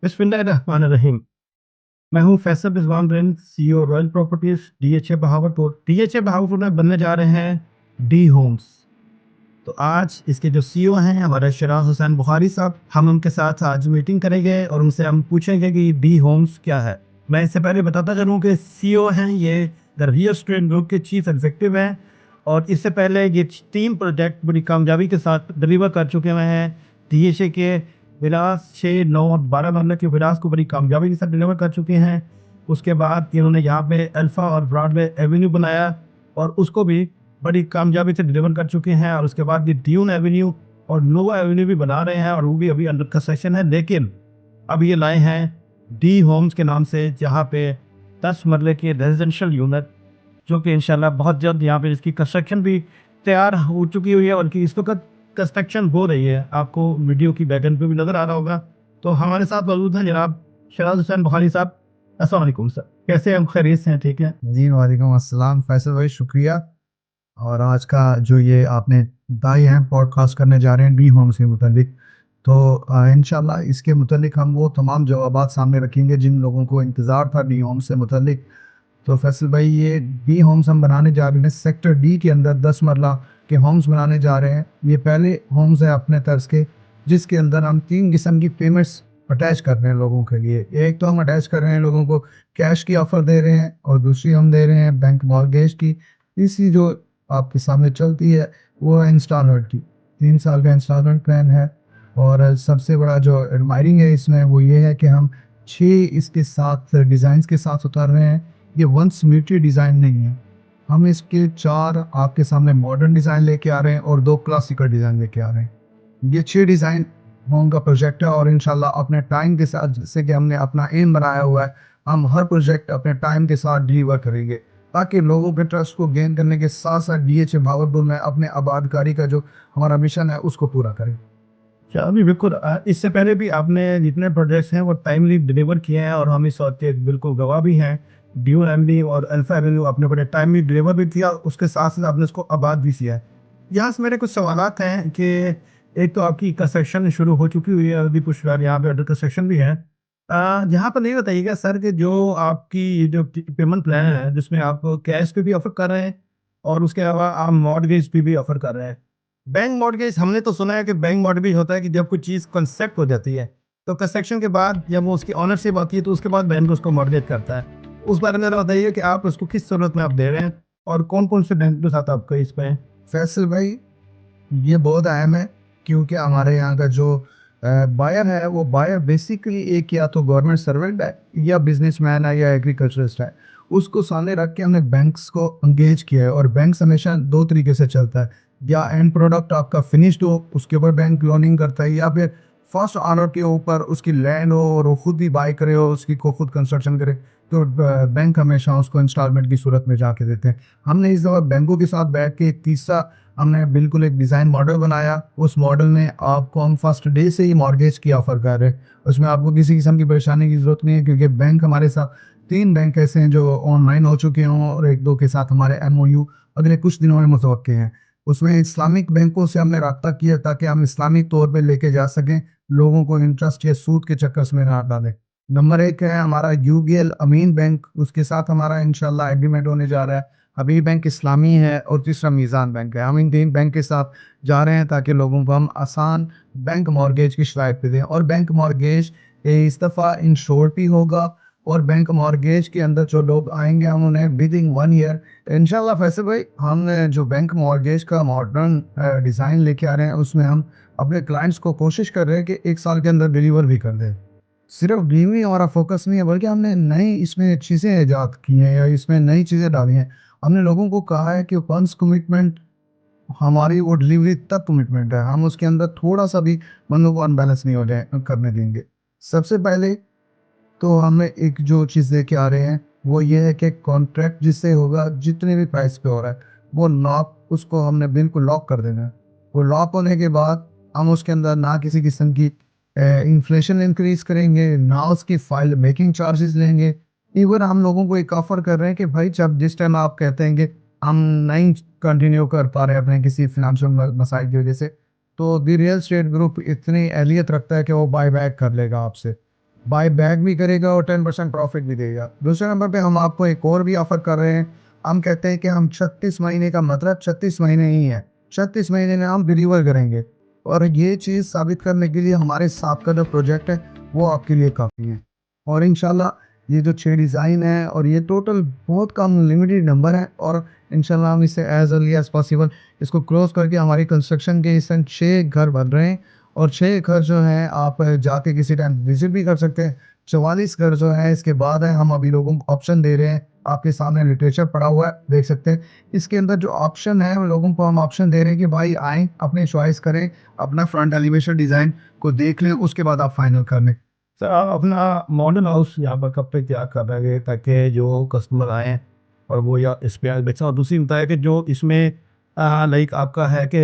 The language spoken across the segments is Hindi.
बिस्मिल्लाहिर्रहमानिर्रहीम। मैं हूँ फैसल रिजवान बिन CEO Royal Properties DHA Bahawalpur. DHA Bahawalpur में बनने जा रहे हैं डी होम्स। तो आज इसके जो सीईओ हैं हमारे शिराज हुसैन बुखारी साहब, हम उनके साथ आज मीटिंग करेंगे और उनसे हम पूछेंगे कि डी होम्स क्या है। मैं इससे पहले बताता चलूँ कि सीईओ हैं ये द रियल एस्टेट ग्रुप के चीफ एग्जीक्यूटिव हैं और इससे पहले ये 3 प्रोजेक्ट बड़ी कामयाबी के साथ डिलीवर कर चुके हुए हैं। डीएचए के विलास 6, 9 और 12 मामले के विलास को बड़ी कामयाबी के साथ डिलीवर कर चुके हैं। उसके बाद इन्होंने यहाँ पे अल्फा और ब्रॉडवे एवेन्यू बनाया और उसको भी बड़ी कामयाबी से डिलीवर कर चुके हैं। और उसके बाद ये ड्यून एवेन्यू और नोवा एवेन्यू भी बना रहे हैं और वो भी अभी अंडर कंस्ट्रक्शन है। लेकिन अब ये लाए हैं डी होम्स के नाम से, जहाँ पे 10 मरले के रेजिडेंशियल यूनिट, जो कि इंशाल्लाह बहुत जल्द यहाँ पे इसकी कंस्ट्रक्शन भी तैयार हो चुकी हुई है और इस वक्त कंस्ट्रक्शन हो रही है। आपको वीडियो की बैकएंड पे भी नजर आ रहा होगा। तो हमारे साथ मौजूद हैं जनाब शराज हुसैन बुखारी साहब। अस्सलाम वालेकुम सर, कैसे हैं? हम खैरियत से हैं? ठीक है जी वालेकुम अस्सलाम फैसल भाई, शुक्रिया। और आज का जो ये आपने दाई हैं पॉडकास्ट करने जा रहे हैं डी होम से मुतल्लिक, तो इंशाल्लाह इसके मुतल्लिक हम वो तमाम जवाबात सामने रखेंगे जिन लोगों को इंतज़ार था डी होम से मुतल्लिक। तो फैसल भाई, ये डी होम्स हम बनाने जा रहे हैं सेक्टर डी के अंदर 10 मरला के होम्स बनाने जा रहे हैं। ये पहले होम्स हैं अपने तर्ज के, जिसके अंदर हम 3 किस्म की पेमेंट्स अटैच कर रहे हैं लोगों के लिए। एक तो हम अटैच कर रहे हैं लोगों को कैश की ऑफ़र दे रहे हैं और दूसरी हम दे रहे हैं बैंक मॉर्गेज की। तीसरी जो आपके सामने चलती है वो है इंस्टॉलमेंट की, 3 साल का इंस्टॉलमेंट प्लान है। और सबसे बड़ा जो एडमायरिंग है इसमें वो ये है कि हम 6 इसके साथ डिज़ाइंस के साथ उतार रहे हैं। ये वन सिमेट्री डिज़ाइन नहीं है, हम इसके 4 आपके सामने मॉडर्न डिज़ाइन लेके आ रहे हैं और 2 क्लासिकल डिज़ाइन लेके आ रहे हैं। ये 6 डिज़ाइन होम का प्रोजेक्ट है और इंशाल्लाह अपने टाइम के साथ, जैसे कि हमने अपना एम बनाया हुआ है, हम हर प्रोजेक्ट अपने टाइम के साथ डिलीवर करेंगे, ताकि लोगों के ट्रस्ट को गेन करने के साथ साथ डीएचए भावलपुर में अपने आबादकारी का जो हमारा मिशन है उसको पूरा करें। क्या? अभी बिल्कुल इससे पहले भी आपने जितने प्रोजेक्ट्स हैं वो टाइमली डिलीवर किए हैं और हम इस बात के बिल्कुल गवाह भी हैं। ड्यू एमडी और अल्फा एवेन्यू आपने बड़े टाइमली डिलीवर भी किया, उसके साथ साथ आपने उसको आबाद भी किया है। यहाँ से मेरे कुछ सवालात हैं कि एक तो आपकी कंस्ट्रक्शन शुरू हो चुकी हुई है, अभी कुछ यहाँ पे अंडर कंस्ट्रक्शन भी है। यहाँ पर नहीं बताइएगा सर कि जो आपकी ये जो पेमेंट प्लान है जिसमें आप कैश पे भी ऑफर कर रहे हैं और उसके अलावा आप मॉर्गेज पे भी ऑफर कर रहे हैं। बैंक मॉर्गेज हमने तो सुना है कि बैंक मॉर्गेज होता है कि जब कोई चीज़ कंसेप्ट हो जाती है, तो कंस्ट्रक्शन के बाद जब वो उसकी ओनरशिप आती है तो उसके बाद बैंक उसको मॉर्गेज करता है। उस बारे में ज़रा बताइए कि आप उसको किस सूरत में आप दे रहे हैं और कौन-कौन से बैंक के साथ आपका इस पे है? फैसल भाई, ये बहुत अहम है, क्योंकि हमारे यहाँ का जो बायर है वो बायर बेसिकली एक या तो गवर्नमेंट सर्वेंट है या बिजनेसमैन है या एग्रीकल्चरिस्ट है। उसको सामने रख के हमने बैंक्स को एंगेज किया है और बैंक्स हमेशा दो तरीके से चलता है, या एंड प्रोडक्ट आपका फिनिश्ड हो उसके ऊपर बैंक लोनिंग करता है, या फिर फर्स्ट ऑनर के ऊपर उसकी लैंड हो और वो खुद ही बाई करे हो, उसकी को खुद कंस्ट्रक्शन करे, तो बैंक हमेशा उसको इंस्टॉलमेंट की सूरत में जाके देते हैं। हमने इस दफ़ा बैंकों के साथ बैठ के एक तीसरा हमने बिल्कुल एक डिज़ाइन मॉडल बनाया। उस मॉडल में आपको हम फर्स्ट डे से ही मॉर्गेज की ऑफ़र कर रहे हैं। उसमें आपको किसी किस्म की परेशानी की ज़रूरत नहीं है, क्योंकि बैंक हमारे साथ 3 बैंक ऐसे हैं जो ऑनलाइन हो चुके हों और 1-2 के साथ हमारे एमओयू अगले कुछ दिनों में मुतवक्किल हैं। उसमें इस्लामिक बैंकों से हमने राब्ता किया ताकि हम इस्लामिक तौर पे लेके जा सकें, लोगों को इंटरेस्ट या सूद के चक्कर में ना डालें। नंबर 1 है हमारा यूबीएल अमीन बैंक, उसके साथ हमारा इंशाल्लाह एग्रीमेंट होने जा रहा है। हबीब बैंक इस्लामी है और तीसरा मीज़ान बैंक है। हम इन 3 बैंक के साथ जा रहे हैं ताकि लोगों को हम आसान बैंक मॉर्गेज की शराइत पे दें। और बैंक मॉर्गेज इस दफ़ा इंश्योर्ड भी होगा और बैंक मॉर्गेज के अंदर जो लोग आएँगे हम उन्हें विदिन 1 ईयर इंशाल्लाह। फैसल भाई, हम जो बैंक मॉर्गेज का मॉडर्न डिज़ाइन लेके आ रहे हैं उसमें हम अपने क्लाइंट्स को कोशिश कर रहे हैं कि 1 साल के अंदर डिलीवर भी कर दें। सिर्फ ड्रीम हमारा फोकस नहीं है, बल्कि हमने नई इसमें चीज़ें ईजाद की हैं या इसमें नई चीज़ें डाली हैं। हमने लोगों को कहा है कि वंस कमिटमेंट हमारी वो डिलीवरी तक कमिटमेंट है, हम उसके अंदर थोड़ा-सा भी बंदों को अनबैलेंस नहीं हो जाए करने देंगे। सबसे पहले तो हमें एक जो चीज़ लेके आ रहे हैं वो ये है कि कॉन्ट्रैक्ट जिससे होगा जितने भी प्राइस पे हो रहा है वो लॉक, उसको हमने बिल्कुल लॉक कर देना है। वो लॉक होने के बाद हम उसके अंदर ना किसी किस्म की इन्फ्लेशन इंक्रीज करेंगे, ना उसकी फाइल मेकिंग चार्जेस लेंगे। इवन हम लोगों को एक ऑफर कर रहे हैं कि भाई जब जिस टाइम आप कहते हैं कि हम नहीं कंटिन्यू कर पा रहे हैं अपने किसी फिनेंशियल मसाइल की वजह से, तो द रियल स्टेट ग्रुप इतनी अहलियत रखता है कि वो बाय बैक कर लेगा आपसे। बाय बैक भी करेगा और 10% प्रॉफिट भी देगा। दूसरे नंबर पे हम आपको एक और भी ऑफर कर रहे हैं। हम कहते हैं कि हम 36 महीने का मतलब 36 महीने ही है, 36 महीने में हम डिलीवर करेंगे। और ये चीज़ साबित करने के लिए हमारे साथ का जो प्रोजेक्ट है वो आपके लिए काफ़ी है। और इंशाल्लाह ये जो 6 डिज़ाइन है और ये टोटल बहुत कम लिमिटेड नंबर है, और इंशाल्लाह हम इसे एज़ अर्ली एज़ पॉसिबल इसको क्लोज़ करके हमारी कंस्ट्रक्शन के इस टाइम 6 घर बन रहे हैं। और 6 घर जो हैं आप जाके किसी टाइम विज़िट भी कर सकते हैं। 44 घर जो है इसके बाद है, हम अभी लोगों को ऑप्शन दे रहे हैं। आपके सामने लिटरेचर पड़ा हुआ है, देख सकते हैं। इसके अंदर जो ऑप्शन है, उन लोगों को हम ऑप्शन दे रहे हैं कि भाई आएँ, अपनी चॉइस करें, अपना फ्रंट एलिवेशन डिज़ाइन को देख लें, उसके बाद आप फाइनल कर लें। सर आप अपना मॉडल हाउस यहाँ पर कब तक तैयार कर रहे हैं ताकि जो कस्टमर आए और वो या इस पे बेचें? और दूसरी बताया कि जो इसमें लाइक आपका है कि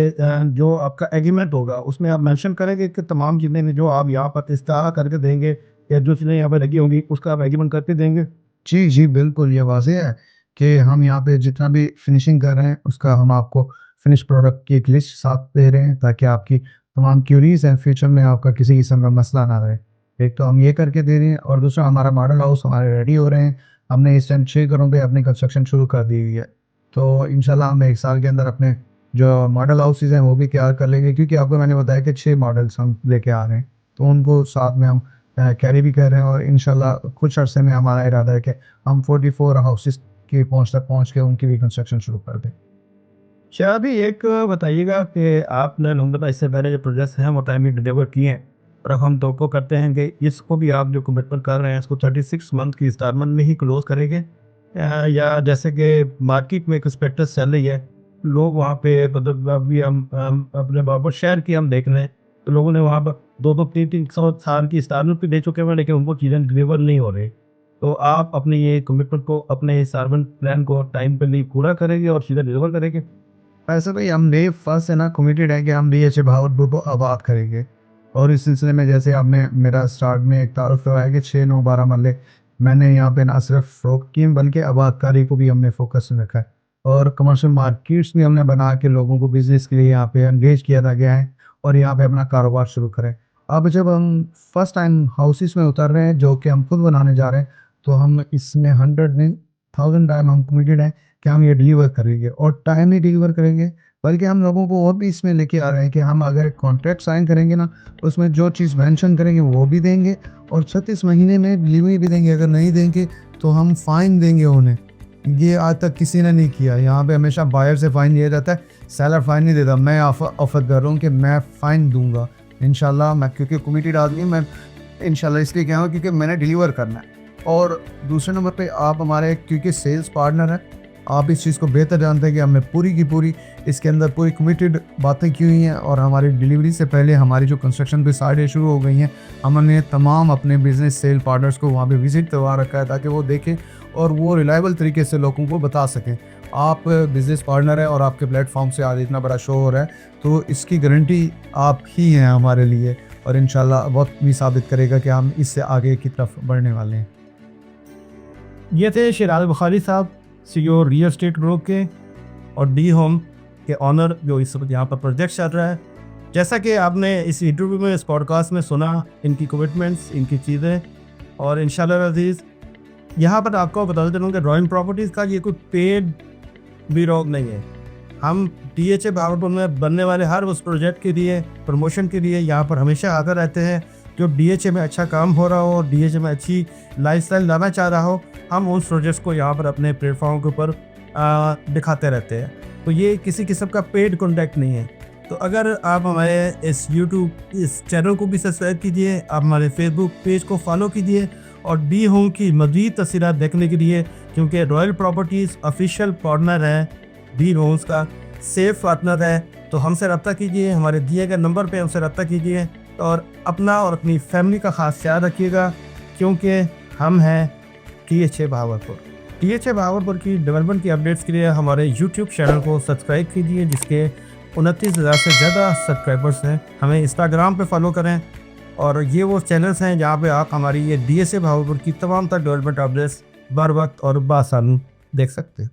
जो आपका एग्रीमेंट होगा उसमें आप मेंशन करेंगे कि तमाम चीज़ें जो आप यहाँ पर इस्तेमाल करके देंगे या जो चीज़ें यहाँ पर लगी होंगी उसका आप एग्रीमेंट करके देंगे? जी, जी, बिल्कुल, ये वाज़ेह है कि हम यहाँ पे जितना भी फिनिशिंग कर रहे हैं, उसका हम आपको फिनिश प्रोडक्ट की एक लिस्ट साथ दे रहे हैं, ताकि आपकी तमाम क्यूरीज़ हैं, फ्यूचर में आपका किसी किस्म का मसला ना रहे। एक तो हम ये करके दे रहे हैं, और दूसरा हमारा मॉडल हाउस हमारे रेडी हो रहे हैं। हमने इस टाइम 6 घरों पे अपनी कंस्ट्रक्शन शुरू कर दी हुई है। तो इंशाल्लाह हम 1 साल के अंदर अपने जो मॉडल हाउसेज़ हैं, वो भी तैयार कर लेंगे, क्योंकि आपको मैंने बताया कि 6 मॉडल्स हम लेके आ रहे हैं। तो उनको साथ में हम कैरी भी कर रहे हैं, और इंशाल्लाह कुछ अरसे में हमारा इरादा है कि हम 44 हाउसेस के पहुँच तक पहुँच के उनकी भी कंस्ट्रक्शन शुरू कर दें। अच्छा अभी एक बताइएगा कि आपने अलहमदिल्ला इससे पहले जो प्रोजेक्ट्स हैं वो टाइमली डिलीवर किए हैं और अब हम तो करते हैं कि इसको भी आप जो कमिटमेंट कर रहे हैं इसको 36 मंथ की इंस्टॉलमेंट में ही क्लोज करेंगे, या जैसे कि मार्केट में एक स्पेक्टस चल रही है, लोग वहाँ पे मतलब अभी हम अपने बाबर शहर की हम देख रहे हैं तो लोगों ने वहाँ पर 2-2 3-3 साल की इंस्टॉलमेंट भी दे चुके हैं लेकिन उनको चीज़ें डिलीवर नहीं हो रही। तो आप अपने ये कमिटमेंट को अपने इंस्टॉलमेंट प्लान को टाइम पे नहीं पूरा करेंगे और चीज़ें डिलीवर करेंगे? वैसे भाई हम डे फर्स्ट से ना कमिटेड है कि हम डीएचए भागलपुर को आबाद करेंगे। और इस सिलसिले में जैसे आपने मेरा स्टार्ट में एक तारुफ करवाया कि 6, 9, 12 मरले मैंने यहाँ पे ना सिर्फ फ़रोख्त की बल्कि आबादकारी को भी हमने फोकस में रखा है। और कमर्शियल मार्केट्स भी हमने बना के लोगों को बिज़नेस के लिए यहाँ पे एंगेज किया था गया है, और यहाँ पे अपना कारोबार शुरू करें। अब जब हम फर्स्ट टाइम हाउसेस में उतर रहे हैं, जो कि हम खुद बनाने जा रहे हैं, तो हम इसमें 100 नहीं 1000 टाइम हम कमिटेड हैं कि हम ये डिलीवर करेंगे, और टाइम ही डिलीवर करेंगे। बल्कि हम लोगों को और भी इसमें लेके आ रहे हैं कि हम अगर कॉन्ट्रैक्ट साइन करेंगे ना, उसमें जो चीज़ मेंशन करेंगे वो भी देंगे, और 36 महीने में डिलीवरी भी देंगे। अगर नहीं देंगे तो हम फ़ाइन देंगे उन्हें। ये आज तक किसी ने नहीं किया। यहाँ पे हमेशा बायर से फ़ाइन लिया जाता है, सेलर फ़ाइन नहीं देता। मैं ऑफ़र कर रहा हूँ कि मैं फ़ाइन दूँगा इंशाल्लाह। मैं क्योंकि कमिटेड आदमी, मैं इंशाल्लाह इसलिए कह रहा हूँ क्योंकि मैंने डिलीवर करना है। और दूसरे नंबर पे आप हमारे क्योंकि सेल्स पार्टनर हैं, आप इस चीज़ को बेहतर जानते हैं कि हमने पूरी की पूरी इसके अंदर पूरी कमिटेड बातें की हुई हैं, और हमारी डिलीवरी से पहले हमारी जो कंस्ट्रक्शन की साइडें शुरू हो गई हैं, हमने तमाम अपने बिजनेस सेल पार्टनर्स को वहाँ पे विजिट करवा रखा है ताकि वो देखें और वो रिलायबल तरीके से लोगों को बता सकें। आप बिजनेस पार्टनर हैं और आपके प्लेटफॉर्म से आज इतना बड़ा शो हो रहा है, तो इसकी गारंटी आप ही हैं हमारे लिए, और इंशाल्लाह वक्त भी साबित करेगा कि हम इससे आगे की तरफ बढ़ने वाले हैं। ये थे शिराज बुखारी साहब, सीईओ रियल एस्टेट ग्रुप के और डी होम के ऑनर, जो इस वक्त यहाँ पर प्रोजेक्ट चल रहा है। जैसा कि आपने इस इंटरव्यू में, इस पॉडकास्ट में सुना, इनकी कमिटमेंट्स, इनकी चीज़ें, और इंशाल्लाह अज़ीज़ यहाँ पर आपको बताते चलूँ कि रॉयल प्रॉपर्टीज़ का ये कोई पेड भी रोग नहीं है। हम डीएचए भागलपुर में बनने वाले हर उस प्रोजेक्ट के लिए, प्रमोशन के लिए यहाँ पर हमेशा आते रहते हैं। जो डीएचए में अच्छा काम हो रहा हो, डीएचए में अच्छी लाइफस्टाइल लाना चाह रहा हो, हम उन प्रोजेक्ट्स को यहाँ पर अपने प्लेटफॉर्म के ऊपर दिखाते रहते हैं। तो ये किसी किस्म का पेड कॉन्टैक्ट नहीं है। तो अगर आप हमारे इस यूट्यूब इस चैनल को भी सब्सक्राइब कीजिए, आप हमारे फेसबुक पेज को फॉलो कीजिए, और डी होम की मज़ीद तफसीलात देखने के लिए, क्योंकि रॉयल प्रॉपर्टीज़ ऑफिशियल पार्टनर है, डी होम्स का सेफ पार्टनर है, तो हमसे रब्ता कीजिए, हमारे दिए गए नंबर पे हमसे रब्ता कीजिए, और अपना और अपनी फैमिली का ख़ास ख्याल रखिएगा, क्योंकि हम हैं डीएचए भागलपुर। डीएचए भागलपुर की डेवलपमेंट की अपडेट्स के लिए हमारे यूट्यूब चैनल को सब्सक्राइब कीजिए, जिसके 29,000 से ज़्यादा सब्सक्राइबर्स हैं। हमें इंस्टाग्राम पे फॉलो करें, और ये वो चैनल्स हैं जहाँ पे आप हमारी ये डीएचए भागलपुर की तमाम तर डेवलपमेंट अपडेट्स बर वक्त और बासानी देख सकते हैं।